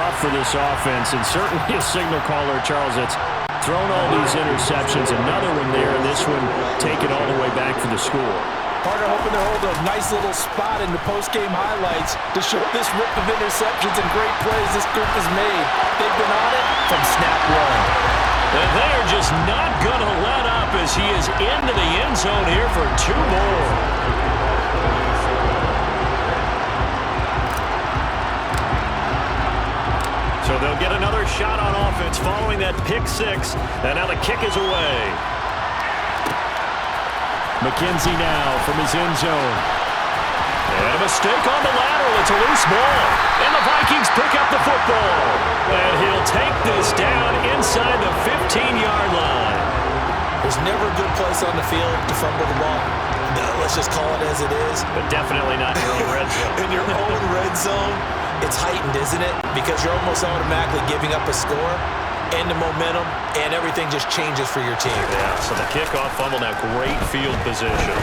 tough for this offense, and certainly a signal caller, Charles, that's thrown all these interceptions. Another one there, and this one taken all the way back for the score. Partner hoping to hold a nice little spot in the post-game highlights to show this rip of interceptions and great plays this group has made. They've been on it from snap one. And they are just not going to let up as he is into the end zone here for 2 more. So they'll get another shot on offense following that pick 6. And now the kick is away. McKenzie now from his end zone. And a mistake on the lateral. It's a loose ball. And the Vikings pick up the football. And he'll take this down inside the 15-yard line. There's never a good place on the field to fumble the ball. No, let's just call it as it is. But definitely not in your own red zone. In your own red zone, it's heightened, isn't it? Because you're almost automatically giving up a score and the momentum, and everything just changes for your team. Yeah, so the kickoff fumble, now great field position.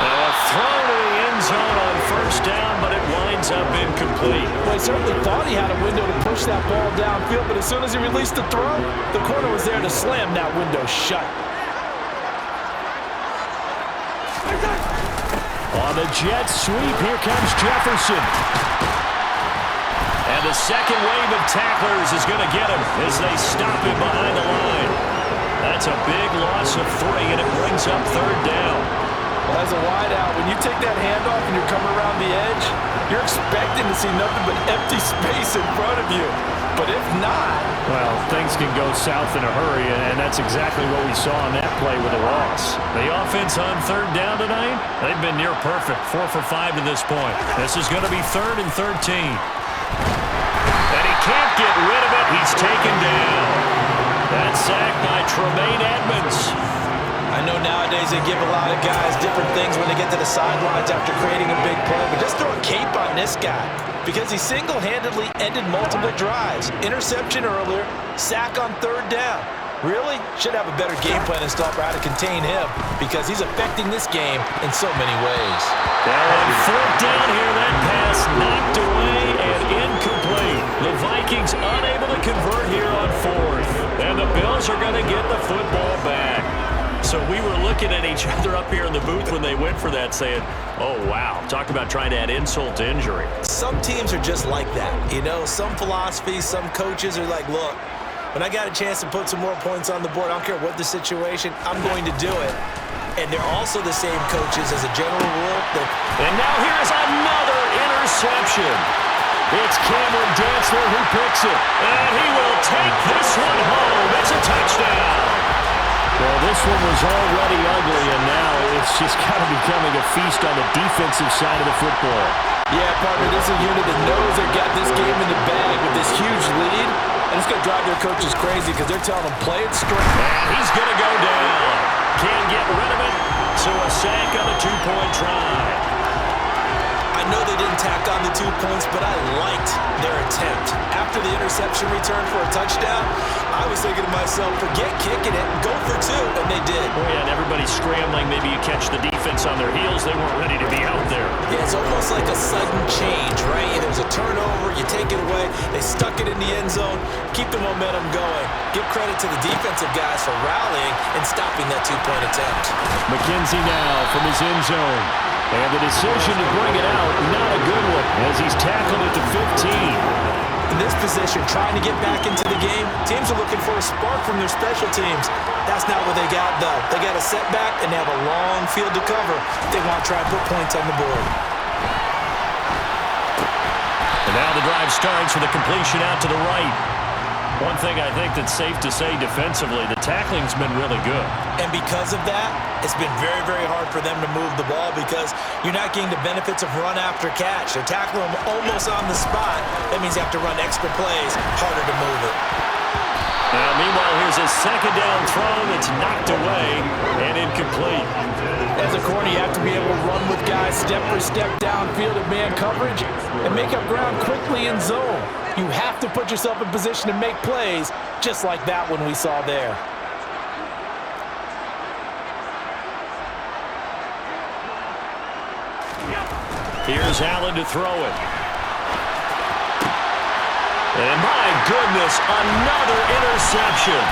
Now a throw to the end zone on first down, but it winds up incomplete. Well, he certainly thought he had a window to push that ball downfield, but as soon as he released the throw, the corner was there to slam that window shut. On the jet sweep, here comes Jefferson. And the second wave of tacklers is going to get him as they stop him behind the line. That's a big loss of 3, and it brings up third down. Well, as a wideout, when you take that handoff and you're coming around the edge, you're expecting to see nothing but empty space in front of you. But if not... Well, things can go south in a hurry, and that's exactly what we saw on that play with a loss. The offense on third down tonight, they've been near perfect, 4 for 5 to this point. This is going to be 3rd and 13. And he can't get rid of it. He's taken down. That's sacked by Tremaine Edmonds. I know nowadays they give a lot of guys different things when they get to the sidelines after creating a big play, but just throw a cape on this guy because he single-handedly ended multiple drives. Interception earlier, sack on third down. Really should have a better game plan installed for how to contain him because he's affecting this game in so many ways. Now on 4th down here, that pass knocked away and incomplete. The Vikings unable to convert here on 4th. And the Bills are going to get the football back. So we were looking at each other up here in the booth when they went for that saying, oh, wow, talk about trying to add insult to injury. Some teams are just like that. You know, some philosophies, some coaches are like, look, when I got a chance to put some more points on the board, I don't care what the situation, I'm going to do it. And they're also the same coaches as a general rule. And now here's another interception. It's Cameron Dantzler who picks it. And he will take this one home. It's a touchdown. Well, this one was already ugly, and now it's just kind of becoming a feast on the defensive side of the football. Yeah, partner, this is a unit that knows they've got this game in the bag with this huge lead, and it's going to drive their coaches crazy because they're telling them, play it straight. And he's going to go down. Can't get rid of it, so a sack on a 2-point try. I know they didn't tack on the 2 points, but I liked their attempt. After the interception return for a touchdown, I was thinking to myself, forget kicking it, go for 2, and they did. Oh, yeah, and everybody's scrambling. Maybe you catch the defense on their heels. They weren't ready to be out there. Yeah, it's almost like a sudden change, right? There's a turnover, you take it away, they stuck it in the end zone, keep the momentum going. Give credit to the defensive guys for rallying and stopping that 2-point attempt. McKenzie now from his end zone. And the decision to bring it out, not a good one, as he's tackled at the 15. In this position, trying to get back into the game, teams are looking for a spark from their special teams. That's not what they got, though. They got a setback, and they have a long field to cover. They want to try and put points on the board. And now the drive starts with a completion out to the right. One thing I think that's safe to say defensively, the tackling's been really good. And because of that, it's been very, very hard for them to move the ball because you're not getting the benefits of run after catch. They're tackling them almost on the spot. That means you have to run extra plays, harder to move it. Now, meanwhile, here's a second down throw that's knocked away and incomplete. As a corner, you have to be able to run with guys step for step downfield in man coverage and make up ground quickly in zone. You have to put yourself in position to make plays, just like that one we saw there. Here's Allen to throw it. And my goodness, another interception.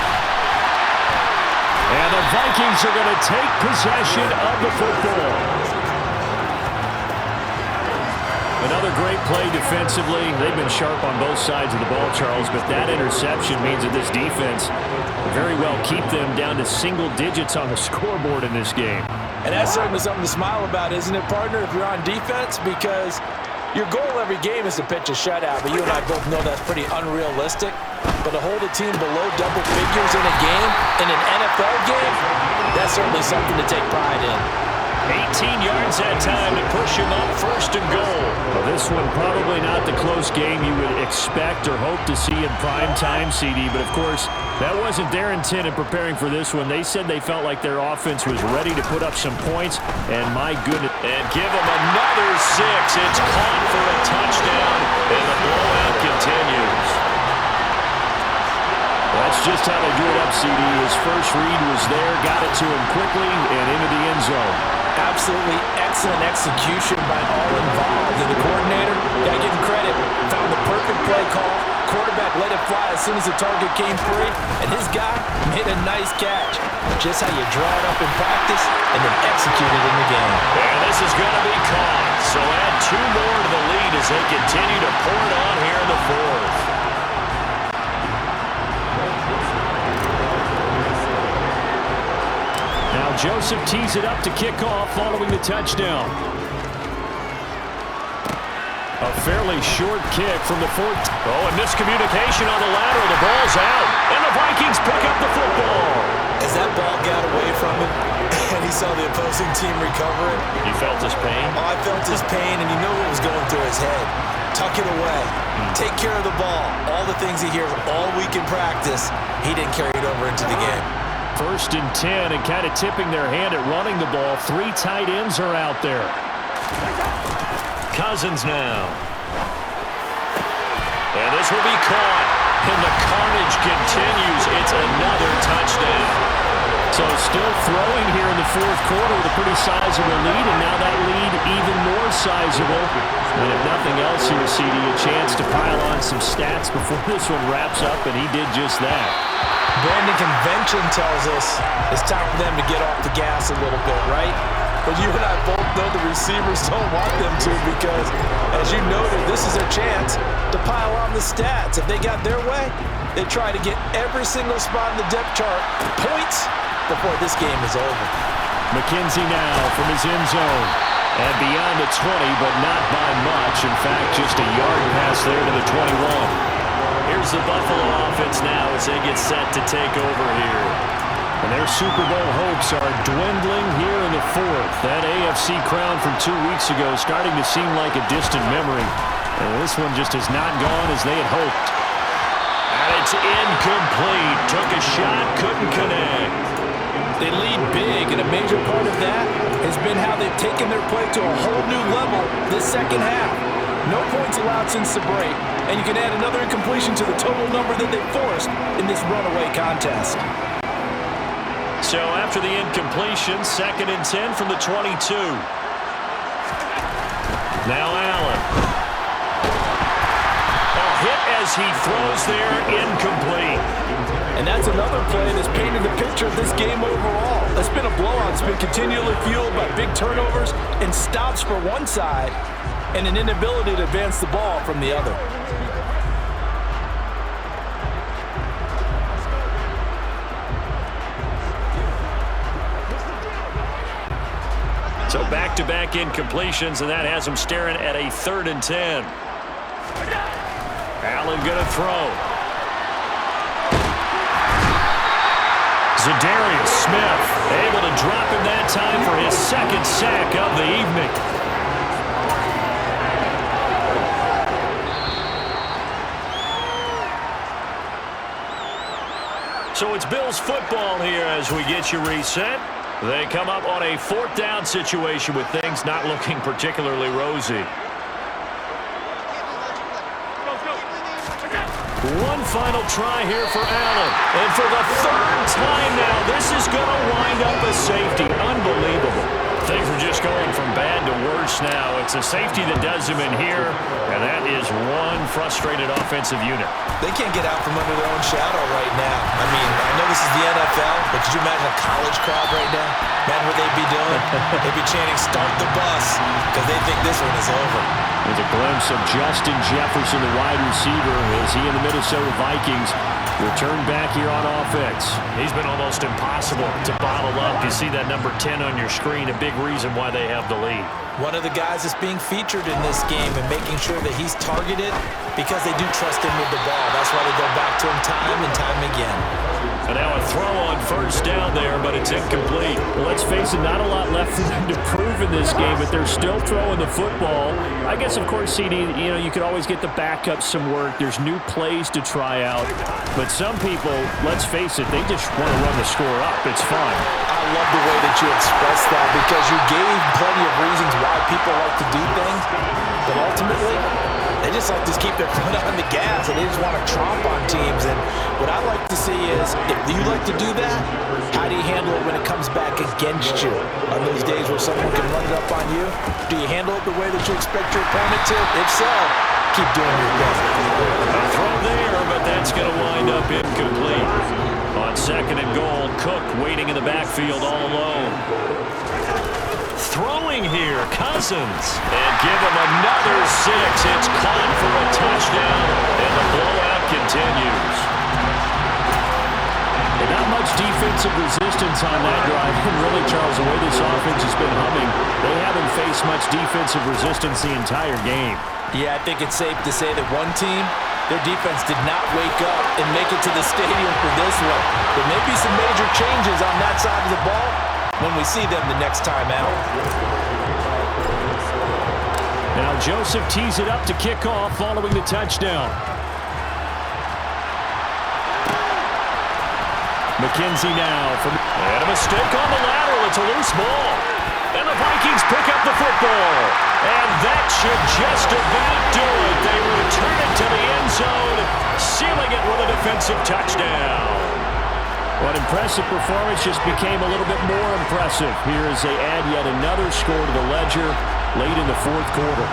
And the Vikings are going to take possession of the football. Another great play defensively. They've been sharp on both sides of the ball, Charles, but that interception means that this defense very well keep them down to single digits on the scoreboard in this game. And that's certainly something to smile about, isn't it, partner, if you're on defense? Because your goal every game is to pitch a shutout, but you and I both know that's pretty unrealistic. But to hold a team below double figures in a game, in an NFL game, that's certainly something to take pride in. 18 yards that time to push him up, first and goal. Well, this one probably not the close game you would expect or hope to see in prime time, CD. But, of course, that wasn't their intent in preparing for this one. They said they felt like their offense was ready to put up some points. And, my goodness. And give them another 6. It's caught for a touchdown, and the blowout continues. That's just how they drew it up, CD. His first read was there, got it to him quickly, and into the end zone. Absolutely excellent execution by all involved. And the coordinator, got to give him credit, found the perfect play call. Quarterback let it fly as soon as the target came free, and his guy made a nice catch. Just how you draw it up in practice and then execute it in the game. And this is going to be caught. So add 2 more to the lead as they continue to pour it on here in the fourth. Now Joseph tees it up to kick off following the touchdown. A fairly short kick from the 14. Oh, and miscommunication on the lateral. The ball's out. And the Vikings pick up the football. As that ball got away from him, and he saw the opposing team recover it. You felt his pain? Oh, I felt his pain, and you know what was going through his head. Tuck it away. Take care of the ball. All the things he hears all week in practice, he didn't carry it over into the game. 1st and 10, and kind of tipping their hand at running the ball. 3 tight ends are out there. Cousins now. And this will be caught. And the carnage continues. It's another touchdown. So still throwing here in the 4th quarter with a pretty sizable lead, and now that lead even more sizable. And if nothing else here, CD, a chance to pile on some stats before this one wraps up, and he did just that. Brandon, convention tells us it's time for them to get off the gas a little bit, right? But you and I both know the receivers don't want them to because, as you noted, this is their chance to pile on the stats. If they got their way, they try to get every single spot in the depth chart points before this game is over. McKenzie now from his end zone. And beyond the 20, but not by much. In fact, just a yard pass there to the 21. Here's the Buffalo offense now as they get set to take over here. And their Super Bowl hopes are dwindling here in the 4th. That AFC crown from 2 weeks ago is starting to seem like a distant memory. And this one just has not gone as they had hoped. And it's incomplete. Took a shot, couldn't connect. They lead big, and a major part of that has been how they've taken their play to a whole new level this second half. No points allowed since the break, and you can add another incompletion to the total number that they forced in this runaway contest. So after the incompletion, 2nd and 10 from the 22. Now Allen. A hit as he throws there, incomplete. And that's another play that's painted the picture of this game overall. It's been a blowout. It's been continually fueled by big turnovers and stops for one side and an inability to advance the ball from the other. So back-to-back incompletions, and that has him staring at a 3rd and 10. Allen going to throw. Zadarius Smith able to drop him that time for his 2nd sack of the evening. So it's Bills football here as we get you reset. They come up on a 4th down situation with things not looking particularly rosy. One final try here for Allen. And for the 3rd time now, this is going to wind up a safety. Unbelievable. Things are just going from bad to worse now. It's a safety that does him in here, and that is one frustrated offensive unit. They can't get out from under their own shadow right now. I mean, I know this is the NFL, but could you imagine a college crowd right now? Imagine what they'd be doing. They'd be chanting, "Start the bus," because they think this one is over. There's a glimpse of Justin Jefferson, the wide receiver, as he and the Minnesota Vikings return back here on offense. He's been almost impossible to bottle up. You see that number 10 on your screen, a big reason why they have the lead. One of the guys that's being featured in this game and making sure that he's targeted because they do trust him with the ball. That's why they go back to him time and time again. And now a throw on first down there, but it's incomplete. Well, let's face it, not a lot left for them to prove in this game, but they're still throwing the football. I guess, of course, CD, you could always get the backup some work. There's new plays to try out. But some people, let's face it, they just want to run the score up. It's fun. I love the way that you expressed that because you gave plenty of reasons why people like to do things. But ultimately, they just like to keep their foot on the gas, and they just want to tromp on teams. And what I like to see is, if you like to do that, how do you handle it when it comes back against you? On those days where someone can run it up on you, do you handle it the way that you expect your opponent to? If so, keep doing your best. A throw there, but that's going to wind up incomplete. On second and goal, Cook waiting in the backfield all alone. Throwing here, Cousins. And give him another 6. It's caught for a touchdown, and the blowout continues. And not much defensive resistance on that drive. And really, Charles, the way this offense has been humming, they haven't faced much defensive resistance the entire game. Yeah, I think it's safe to say that one team, their defense did not wake up and make it to the stadium for this one. There may be some major changes on that side of the ball when we see them the next time out. Now Joseph tees it up to kick off following the touchdown. McKenzie now and a mistake on the lateral. It's a loose ball. And the Vikings pick up the football. And that should just about do it. They return it to the end zone, sealing it with a defensive touchdown. What impressive performance just became a little bit more impressive here as they add yet another score to the ledger late in the fourth quarter.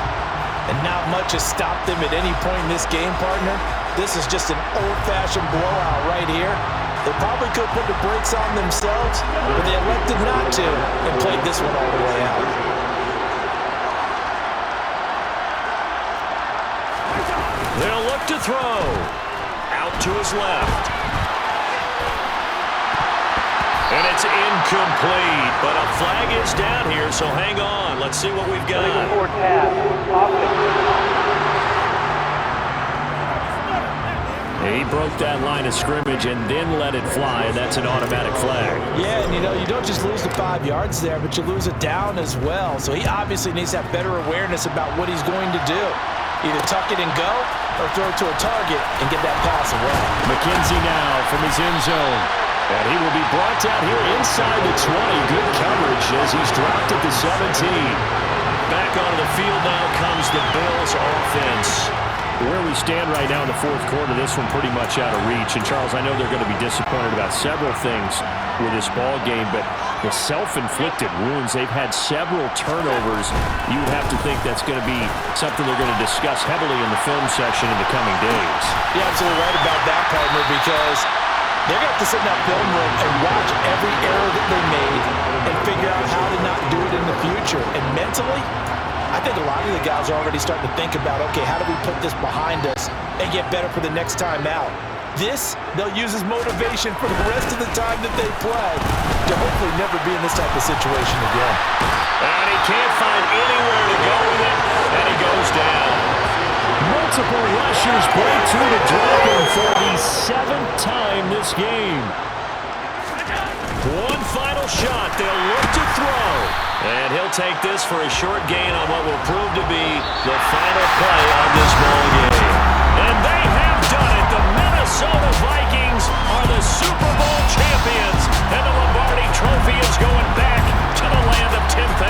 And not much has stopped them at any point in this game, partner. This is just an old-fashioned blowout right here. They probably could put the brakes on themselves, but they elected not to and played this one all the way out. They'll look to throw. Out to his left. And it's incomplete, but a flag is down here, so hang on. Let's see what we've got. He broke that line of scrimmage and then let it fly, and that's an automatic flag. Yeah, and you don't just lose the 5 yards there, but you lose it down as well. So he obviously needs to have better awareness about what he's going to do. Either tuck it and go or throw it to a target and get that pass away. McKenzie now from his end zone. And he will be brought down here inside the 20. Good coverage as he's dropped at the 17. Back onto the field now comes the Bills offense. Where we stand right now in the fourth quarter, this one pretty much out of reach. And, Charles, I know they're going to be disappointed about several things with this ball game, but the self-inflicted wounds, they've had several turnovers. You would have to think that's going to be something they're going to discuss heavily in the film section in the coming days. You're absolutely right about that, partner, because they're going to have to sit in that film room and watch every error that they made and figure out how to not do it in the future. And mentally, I think a lot of the guys are already starting to think about, okay, how do we put this behind us and get better for the next time out? This, they'll use as motivation for the rest of the time that they play to hopefully never be in this type of situation again. And he can't find anywhere to go with it, and he goes down. Multiple rushers break through to drop him for the 7th time this game. One final shot. They'll look to throw. And he'll take this for a short gain on what will prove to be the final play on this